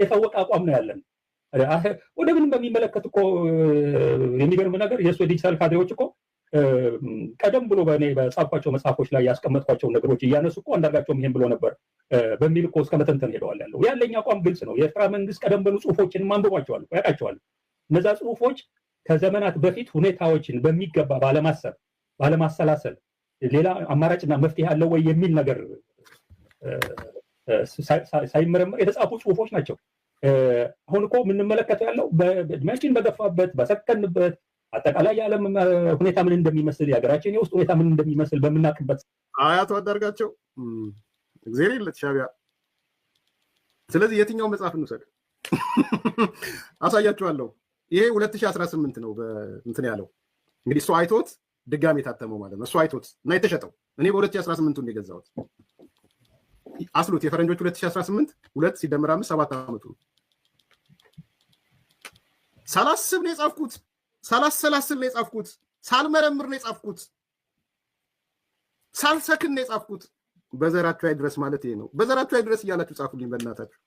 የታወቀ አቋም ነው ያለን። ወደ ምንም በሚመለከት እኮ የሚገርም ነገር የእሱ ዲጂታል ካድሬዎች እኮ ቀደም ብሎ በእኔ በጻፏቸው መጽሐፎች ላይ ያስቀመጥኳቸውን ነገሮች እያነሱ እኮ አንዳርጋቸውም ይሄን ብሎ ነበር በሚል እኮ እስከ መተንተን ሄደዋል። ያለው ያለኝ አቋም ግልጽ ነው። የኤርትራ መንግስት ቀደም ብሎ ጽሁፎችን ማንበቧቸዋል፣ ያውቃቸዋል። እነዛ ጽሁፎች ከዘመናት በፊት ሁኔታዎችን በሚገባ ባለማሰብ ባለማሰላሰል ሌላ አማራጭና መፍትሄ አለው ወይ የሚል ነገር ሳይመረመር የተጻፉ ጽሁፎች ናቸው። አሁን እኮ የምንመለከተው ያለው በእድሜያችን በገፋበት በሰከንበት አጠቃላይ የዓለም ሁኔታ ምን እንደሚመስል የሀገራችን የውስጥ ሁኔታ ምን እንደሚመስል በምናውቅበት አያቶ አንዳርጋቸው እግዚአብሔር ይለት ሻቢያ። ስለዚህ የትኛው መጽሐፍ እንውሰድ? አሳያችኋለሁ። ይሄ 2018 ነው እንትን ያለው እንግዲህ እሱ አይቶት ድጋሜ የታተመው ማለት ነው። እሱ አይቶት እና የተሸጠው እኔ በ2018 እንደገዛሁት አስሉት። የፈረንጆች 2018 2 ሲደመር 5 7 ዓመቱ ሳላስብ ነው የጻፍኩት። ሳላሰላስል ነው የጻፍኩት። ሳልመረምር ነው የጻፍኩት። ሳልሰክን ነው የጻፍኩት። በዘራችሁ አይድረስ ማለት ይሄ ነው። በዘራችሁ አይድረስ እያላችሁ ጻፉልኝ በእናታችሁ።